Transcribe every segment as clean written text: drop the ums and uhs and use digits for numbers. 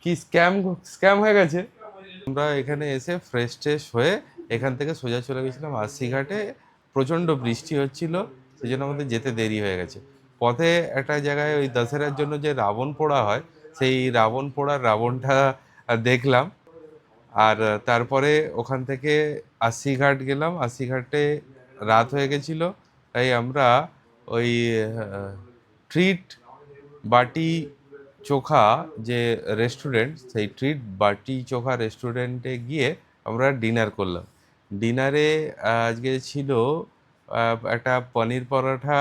কি স্ক্যাম হয়ে গেছে। আমরা এখানে এসে ফ্রেশ ট্রেশ হয়ে এখান থেকে সোজা চলে গেছিলাম আশি ঘাটে। প্রচণ্ড বৃষ্টি হচ্ছিল, সেই জন্য আমাদের যেতে দেরি হয়ে গেছে। পথে একটা জায়গায় ওই দশেরার জন্য যে রাবণ পোড়া হয়, সেই রাবণ পোড়ার রাবণটা দেখলাম। আর তারপরে ওখান থেকে আশি ঘাট গেলাম। আশি ঘাটে রাত হয়ে গেছিল, তাই আমরা ওই ট্রিট বাটি চোখা যে রেস্টুরেন্ট, সেই ট্রিট বাটি চোখা রেস্টুরেন্টে গিয়ে আমরা ডিনার করলাম। ডিনারে আজকে ছিল একটা পনির পরোটা,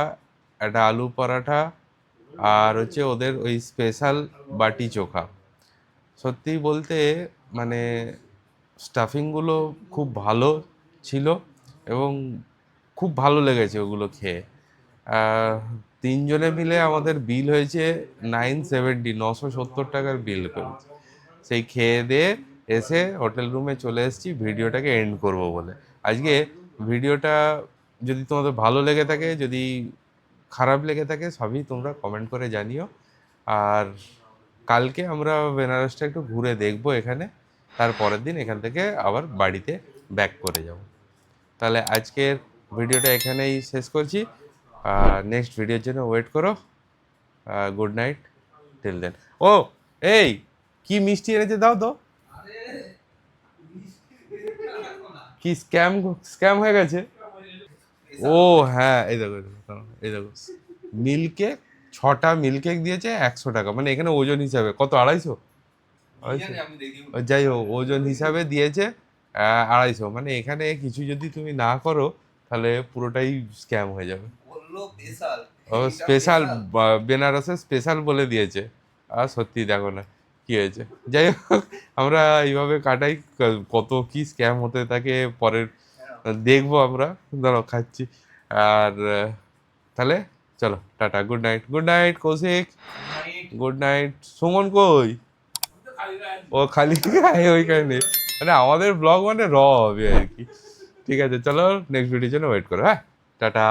একটা আলু পরোটা, আর হচ্ছে ওদের ওই স্পেশাল বাটি চোখা। সত্যি বলতে মানে স্টাফিংগুলো খুব ভালো ছিল এবং খুব ভালো লেগেছে ওগুলো খেয়ে। তিনজনে মিলে আমাদের বিল হয়েছে 970, 970 টাকার বিল করেছে। সেই খেয়ে দিয়ে এসে হোটেল রুমে চলে এসেছি ভিডিওটাকে এন্ড করব বলে। আজকে ভিডিওটা যদি তোমাদের ভালো লেগে থাকে, যদি খারাপ লেগে থাকে, সবই তোমরা কমেন্ট করে জানিও। আর কালকে আমরা বেনারসটা একটু ঘুরে দেখবো এখানে, তারপরের দিন এখান থেকে আবার বাড়িতে ব্যাক করে যাব। তাহলে আজকের ভিডিওটা এখানেই শেষ করছি। নেক্সট ভিডিওর জন্য ওয়েট করো। Good night till then. ও এই, কি মিষ্টি এনেছে দাও তো। কি স্ক্যাম হয়ে গেছে। ও হ্যাঁ, এই দেখো এই দেখো মিল্ক কেক, 6টা মিল্ক কেক দিয়েছে 100 টাকা, মানে এখানে ওজন হিসাবে কত, 250? যাই হোক ওজন হিসাবে দিয়েছে 250। মানে এখানে কিছু যদি তুমি না করো তাহলে পুরোটাই স্ক্যাম হয়ে যাবে। ও স্পেশাল, বেনারসের স্পেশাল বলে দিয়েছে। আর সত্যি দেখো না কি হয়েছে। যাই হোক আমরা এইভাবে কাটাই, কত কি স্ক্যাম হতে থাকে পরের দেখবো আমরা। ধরো খাচ্ছি। আর তাহলে চলো tata, good night. Good night Koushik, good night. Suman কই? ও খালি গায়ে ওইখানে, মানে আমাদের ব্লগ মানে র হবে আর কি। ঠিক আছে চলো, নেক্সট ভিডিওর জন্য ওয়েট করো। হ্যাঁ, টাটা।